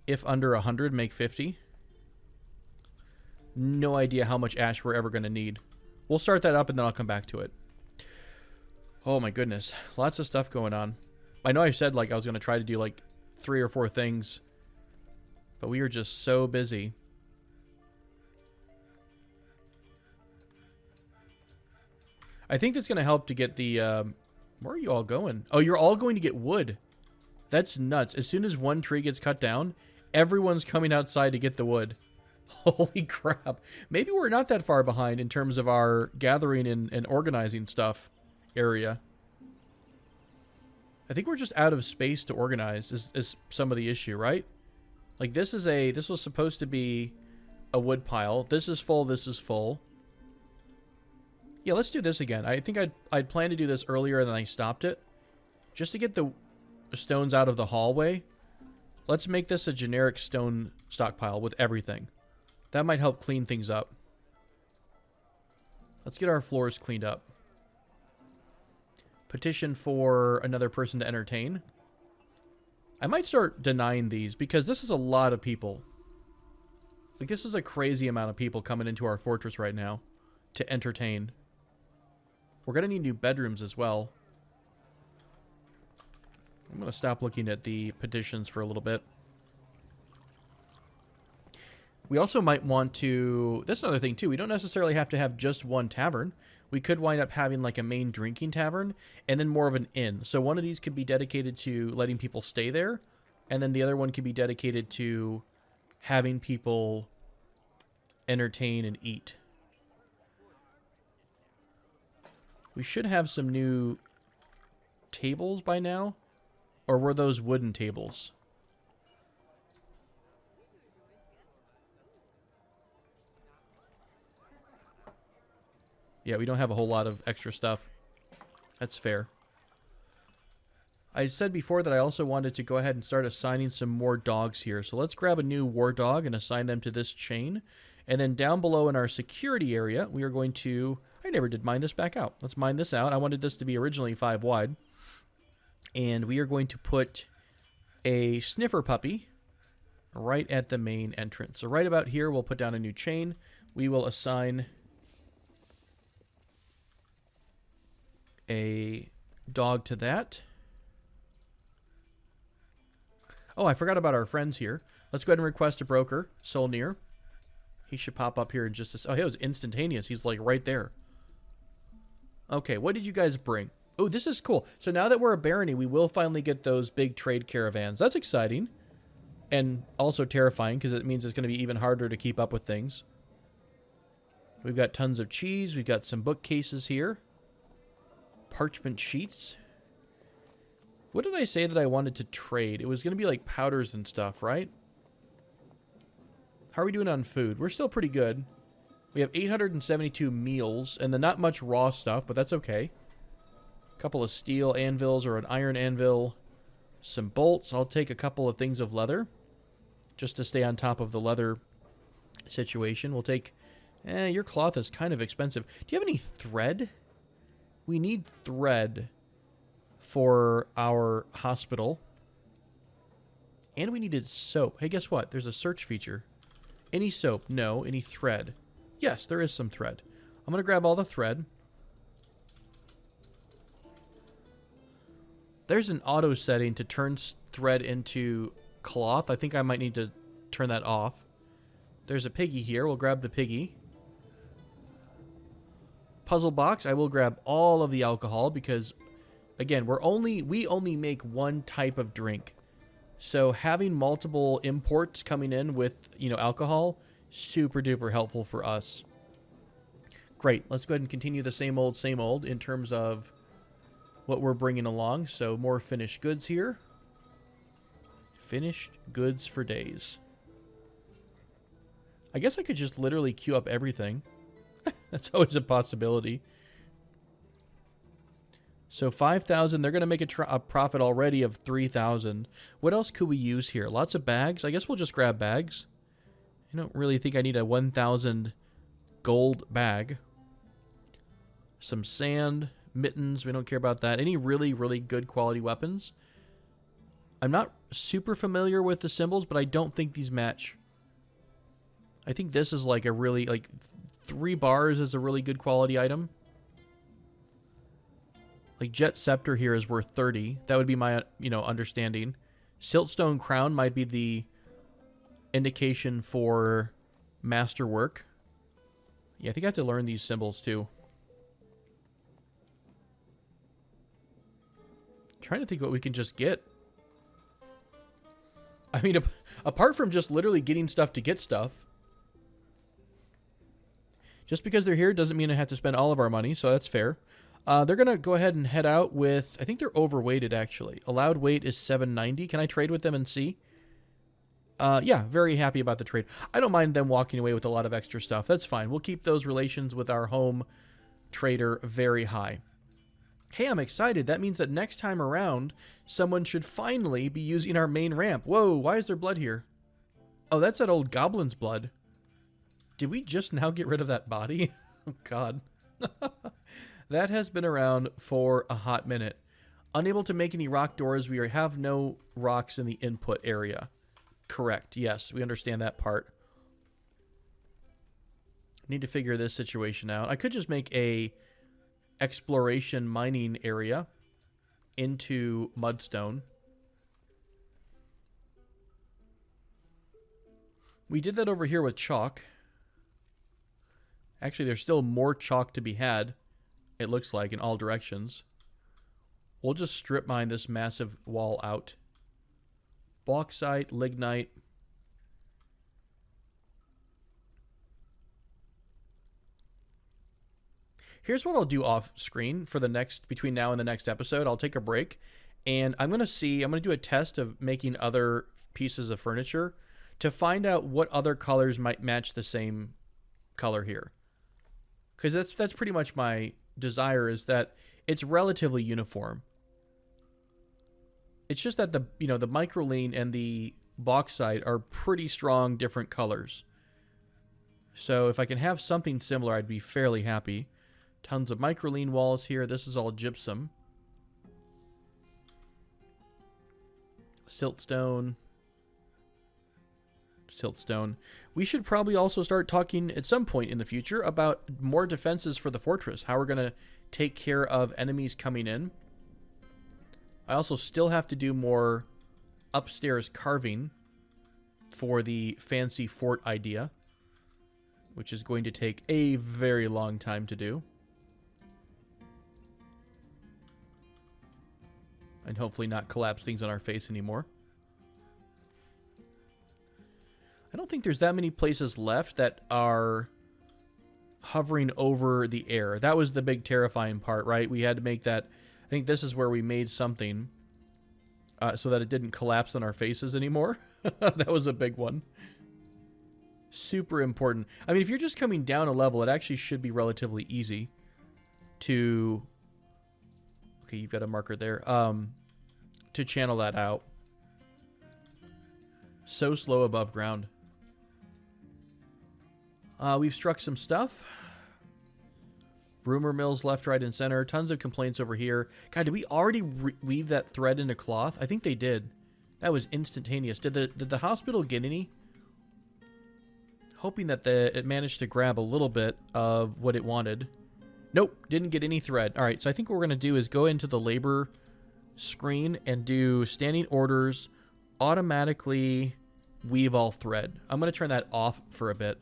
If under 100, make 50. No idea how much ash we're ever going to need. We'll start that up and then I'll come back to it. Oh my goodness. Lots of stuff going on. I know I said like I was going to try to do like 3 or 4 things. But we are just so busy. I think that's going to help to get the... where are you all going? Oh, you're all going to get wood. That's nuts. As soon as one tree gets cut down, everyone's coming outside to get the wood. Holy crap. Maybe we're not that far behind in terms of our gathering and organizing stuff area. I think we're just out of space to organize is some of the issue, right? Like this was supposed to be a wood pile. This is full, this is full. Yeah, let's do this again. I think I'd planned to do this earlier and then I stopped it. Just to get the stones out of the hallway. Let's make this a generic stone stockpile with everything. That might help clean things up. Let's get our floors cleaned up. Petition for another person to entertain. I might start denying these because this is a lot of people. Like this is a crazy amount of people coming into our fortress right now to entertain. We're going to need new bedrooms as well. I'm going to stop looking at the petitions for a little bit. We also might want to... That's another thing, too. We don't necessarily have to have just one tavern. We could wind up having, like, a main drinking tavern and then more of an inn. So one of these could be dedicated to letting people stay there, and then the other one could be dedicated to having people entertain and eat. We should have some new tables by now. Or were those wooden tables? Yeah, we don't have a whole lot of extra stuff. That's fair. I said before that I also wanted to go ahead and start assigning some more dogs here. So let's grab a new war dog and assign them to this chain. And then down below in our security area, we are going to... I never did mine this back out. Let's mine this out. I wanted this to be originally 5 wide. And we are going to put a sniffer puppy right at the main entrance. So right about here, we'll put down a new chain. We will assign a dog to that. Oh, I forgot about our friends here. Let's go ahead and request a broker, Solnir. He should pop up here in just a... Oh, it was instantaneous. He's like right there. Okay, what did you guys bring? Oh, this is cool. So now that we're a barony, we will finally get those big trade caravans. That's exciting. And also terrifying, because it means it's going to be even harder to keep up with things. We've got tons of cheese. We've got some bookcases here. Parchment sheets. What did I say that I wanted to trade? It was going to be like powders and stuff, right? How are we doing on food? We're still pretty good. We have 872 meals, and then not much raw stuff, but that's okay. A couple of steel anvils or an iron anvil. Some bolts. I'll take a couple of things of leather, just to stay on top of the leather situation. We'll take... your cloth is kind of expensive. Do you have any thread? We need thread for our hospital. And we needed soap. Hey, guess what? There's a search feature. Any soap? No. Any thread? Yes, there is some thread. I'm going to grab all the thread. There's an auto setting to turn thread into cloth. I think I might need to turn that off. There's a piggy here. We'll grab the piggy. Puzzle box. I will grab all of the alcohol because, again, we only make one type of drink. So having multiple imports coming in with, alcohol, super duper helpful for us. Great. Let's go ahead and continue the same old in terms of what we're bringing along. So more finished goods here. Finished goods for days. I guess I could just literally queue up everything. That's always a possibility. So 5,000, they're going to make a profit already of 3,000. What else could we use here? Lots of bags. I guess we'll just grab bags. I don't really think I need a 1,000 gold bag. Some sand, mittens, we don't care about that. Any really, really good quality weapons? I'm not super familiar with the symbols, but I don't think these match. I think this is like a really, 3 bars is a really good quality item. Like Jet Scepter here is worth 30. That would be my, understanding. Siltstone Crown might be the indication for Masterwork. Yeah, I think I have to learn these symbols too. Trying to think what we can just get. I mean, apart from just literally getting stuff to get stuff. Just because they're here doesn't mean I have to spend all of our money, so that's fair. They're going to go ahead and head out with... I think they're overweighted, actually. Allowed weight is 790. Can I trade with them and see? Yeah, very happy about the trade. I don't mind them walking away with a lot of extra stuff. That's fine. We'll keep those relations with our home trader very high. Hey, I'm excited. That means that next time around, someone should finally be using our main ramp. Whoa, why is there blood here? Oh, that's that old goblin's blood. Did we just now get rid of that body? Oh, God. That has been around for a hot minute. Unable to make any rock doors. We have no rocks in the input area. Correct. Yes, we understand that part. Need to figure this situation out. I could just make a exploration mining area into mudstone. We did that over here with chalk. Actually, there's still more chalk to be had, it looks like, in all directions. We'll just strip mine this massive wall out. Bauxite, lignite. Here's what I'll do off screen for the next, between now and the next episode. I'll take a break and I'm going to do a test of making other pieces of furniture to find out what other colors might match the same color here. Because that's pretty much my desire, is that it's relatively uniform. It's just that the microline and the bauxite are pretty strong different colors. So if I can have something similar, I'd be fairly happy. Tons of microline walls here. This is all gypsum. Siltstone. Siltstone. We should probably also start talking at some point in the future about more defenses for the fortress. How we're going to take care of enemies coming in. I also still have to do more upstairs carving for the fancy fort idea, which is going to take a very long time to do. And hopefully not collapse things on our face anymore. I don't think there's that many places left that are hovering over the air. That was the big terrifying part, right? We had to make that. I think this is where we made something so that it didn't collapse on our faces anymore. That was a big one. Super important. I mean, if you're just coming down a level, it actually should be relatively easy to... Okay, you've got a marker there. To channel that out. So slow above ground. We've struck some stuff. Rumor mills left, right, and center. Tons of complaints over here. God, did we already weave that thread into cloth? I think they did. That was instantaneous. Did the hospital get any? Hoping that it managed to grab a little bit of what it wanted. Nope, didn't get any thread. All right, so I think what we're going to do is go into the labor screen and do standing orders, automatically weave all thread. I'm going to turn that off for a bit.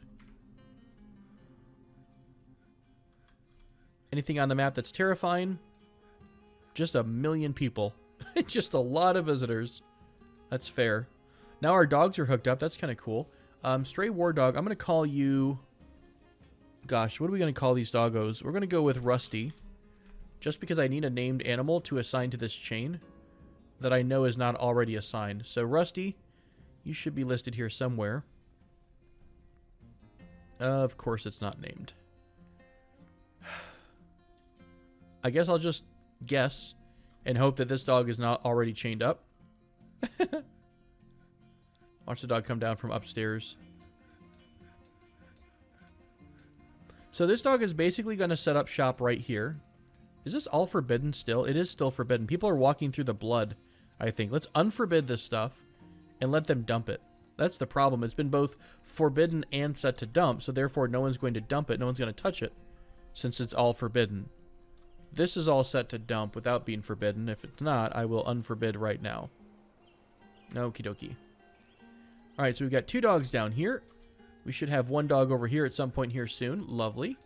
Anything on the map that's terrifying? Just a million people. Just a lot of visitors. That's fair. Now our dogs are hooked up. That's kind of cool. Stray war dog, I'm going to call you... Gosh, what are we going to call these doggos? We're going to go with Rusty. Just because I need a named animal to assign to this chain that I know is not already assigned. So Rusty, you should be listed here somewhere. Of course it's not named. I guess I'll just guess and hope that this dog is not already chained up. Watch the dog come down from upstairs. So this dog is basically going to set up shop right here. Is this all forbidden still? It is still forbidden. People are walking through the blood, I think. Let's unforbid this stuff and let them dump it. That's the problem. It's been both forbidden and set to dump, so therefore no one's going to dump it. No one's going to touch it since it's all forbidden. This is all set to dump without being forbidden. If it's not, I will unforbid right now. Okie dokie. Alright, so we've got 2 dogs down here. We should have 1 dog over here at some point here soon. Lovely.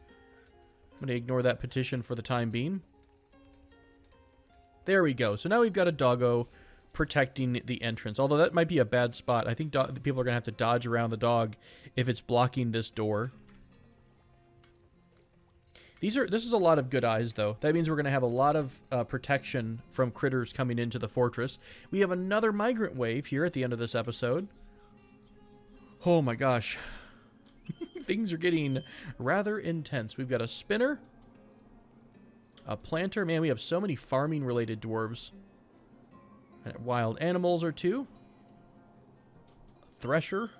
I'm going to ignore that petition for the time being. There we go. So now we've got a doggo protecting the entrance. Although that might be a bad spot. I think people are going to have to dodge around the dog if it's blocking this door. This is a lot of good eyes, though. That means we're going to have a lot of protection from critters coming into the fortress. We have another migrant wave here at the end of this episode. Oh my gosh. Things are getting rather intense. We've got a spinner. A planter. Man, we have so many farming-related dwarves. Wild animals or 2. Thresher.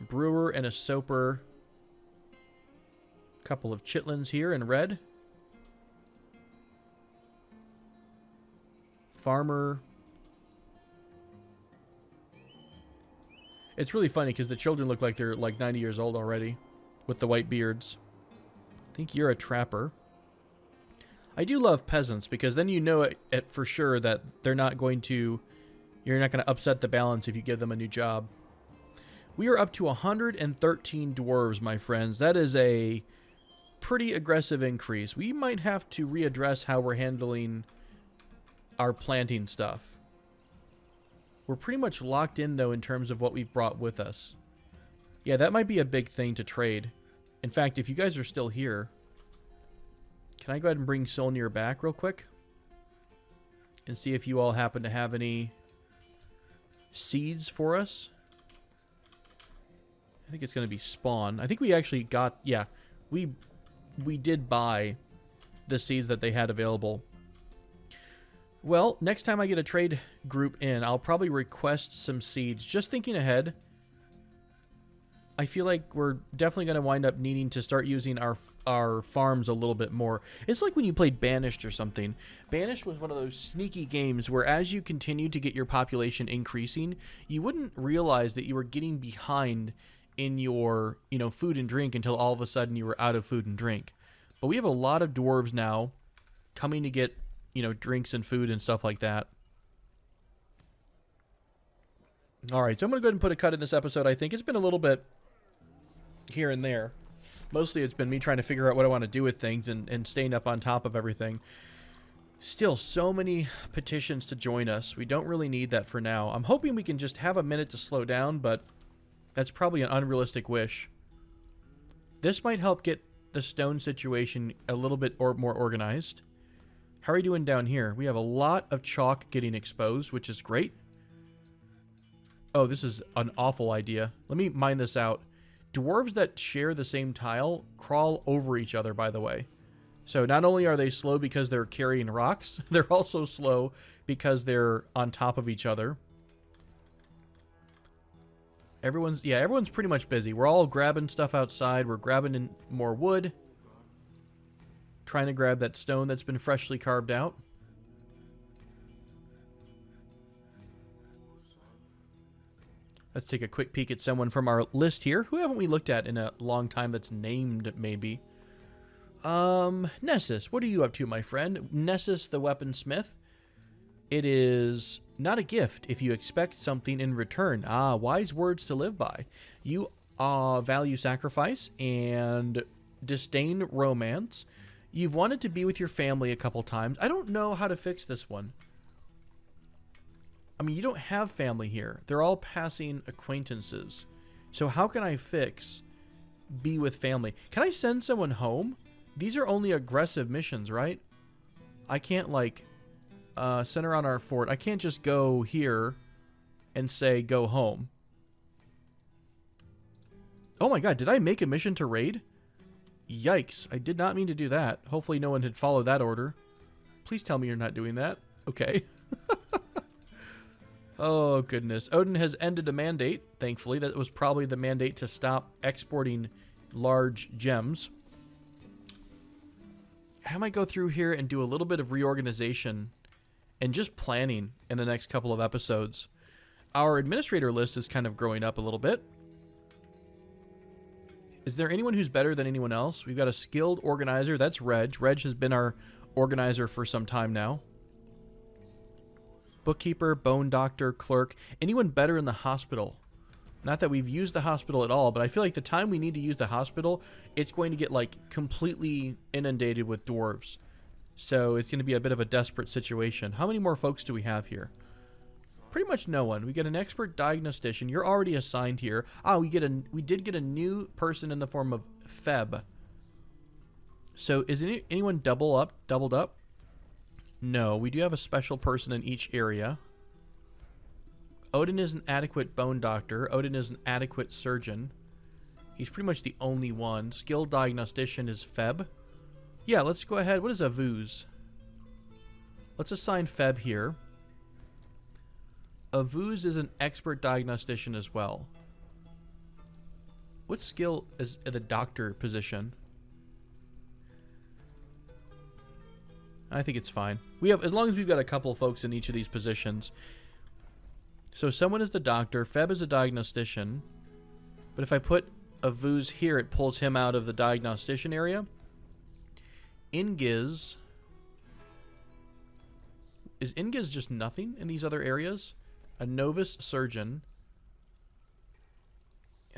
Brewer and a soaper. Couple of chitlins here in red. Farmer. It's really funny because the children look like they're like 90 years old already with the white beards. I think you're a trapper. I do love peasants because then you know it for sure that they're not going to... You're not going to upset the balance if you give them a new job. We are up to 113 dwarves, my friends. That is a pretty aggressive increase. We might have to readdress how we're handling our planting stuff. We're pretty much locked in, though, in terms of what we've brought with us. Yeah, that might be a big thing to trade. In fact, if you guys are still here, can I go ahead and bring Solnir back real quick? And see if you all happen to have any seeds for us. I think it's going to be spawn. I think we actually got... Yeah, we did buy the seeds that they had available. Well, next time I get a trade group in, I'll probably request some seeds. Just thinking ahead, I feel like we're definitely going to wind up needing to start using our farms a little bit more. It's like when you played Banished or something. Banished was one of those sneaky games where as you continued to get your population increasing, you wouldn't realize that you were getting behind in your, food and drink until all of a sudden you were out of food and drink. But we have a lot of dwarves now coming to get, drinks and food and stuff like that. All right, so I'm going to go ahead and put a cut in this episode. I think it's been a little bit here and there. Mostly it's been me trying to figure out what I want to do with things and staying up on top of everything. Still, so many petitions to join us. We don't really need that for now. I'm hoping we can just have a minute to slow down, but that's probably an unrealistic wish. This might help get the stone situation a little bit more organized. How are we doing down here? We have a lot of chalk getting exposed, which is great. Oh, this is an awful idea. Let me mine this out. Dwarves that share the same tile crawl over each other, by the way. So not only are they slow because they're carrying rocks, they're also slow because they're on top of each other. Everyone's pretty much busy. We're all grabbing stuff outside. We're grabbing in more wood. Trying to grab that stone that's been freshly carved out. Let's take a quick peek at someone from our list here. Who haven't we looked at in a long time that's named, maybe? Nessus, what are you up to, my friend? Nessus the weaponsmith. It is not a gift if you expect something in return. Ah, wise words to live by. You value sacrifice and disdain romance. You've wanted to be with your family a couple times. I don't know how to fix this one. I mean, you don't have family here. They're all passing acquaintances. So how can I fix be with family? Can I send someone home? These are only aggressive missions, right? I can't, like, center on our fort. I can't just go here and say go home. Oh my god, did I make a mission to raid? Yikes, I did not mean to do that. Hopefully no one had followed that order. Please tell me you're not doing that. Okay. Oh, goodness. Odin has ended a mandate, thankfully. That was probably the mandate to stop exporting large gems. I might go through here and do a little bit of reorganization and just planning in the next couple of episodes. Our administrator list is kind of growing up a little bit. Is there anyone who's better than anyone else? We've got a skilled organizer. That's Reg. Reg has been our organizer for some time now. Bookkeeper, bone doctor, clerk. Anyone better in the hospital? Not that we've used the hospital at all, but I feel like the time we need to use the hospital, it's going to get, like, completely inundated with dwarves. So it's going to be a bit of a desperate situation. How many more folks do we have here? Pretty much no one. We get an expert diagnostician. You're already assigned here. Ah, we did get a new person in the form of Feb. So is anyone doubled up? No, we do have a special person in each area. Odin is an adequate bone doctor. Odin is an adequate surgeon. He's pretty much the only one. Skilled diagnostician is Feb. Yeah, let's go ahead. What is a Vuz? Let's assign Feb here. A Vuz is an expert diagnostician as well. What skill is the doctor position? I think it's fine. We have, as long as we've got a couple folks in each of these positions. So someone is the doctor, Feb is a diagnostician. But if I put a Vuz here, it pulls him out of the diagnostician area. Ingiz. Is Ingiz just nothing in these other areas? A novice surgeon.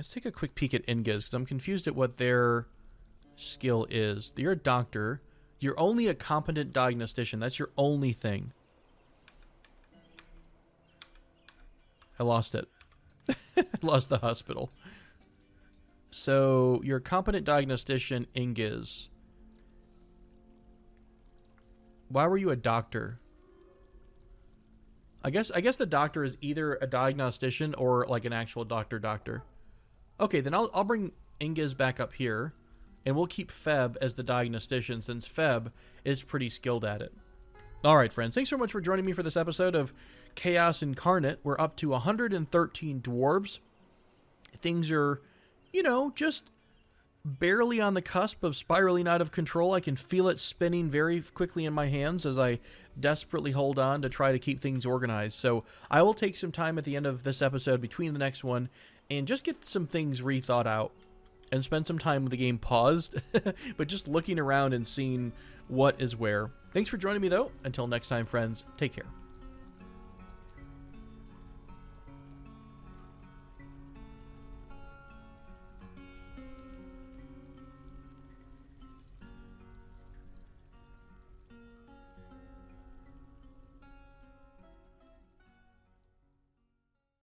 Let's take a quick peek at Ingiz, because I'm confused at what their skill is. You're a doctor. You're only a competent diagnostician. That's your only thing. I lost it. Lost the hospital. So, you're a competent diagnostician, Ingiz. Why were you a doctor? I guess the doctor is either a diagnostician or like an actual doctor. Okay, then I'll bring Ingiz back up here, and we'll keep Feb as the diagnostician since Feb is pretty skilled at it. All right, friends, thanks so much for joining me for this episode of Chaos Incarnate. We're up to 113 dwarves. Things are, you know, just barely on the cusp of spiraling out of control. I can feel it spinning very quickly in my hands as I desperately hold on to try to keep things organized. So I will take some time at the end of this episode between the next one and just get some things rethought out and spend some time with the game paused, but just looking around and seeing what is where. Thanks for joining me, though. Until next time, friends, take care.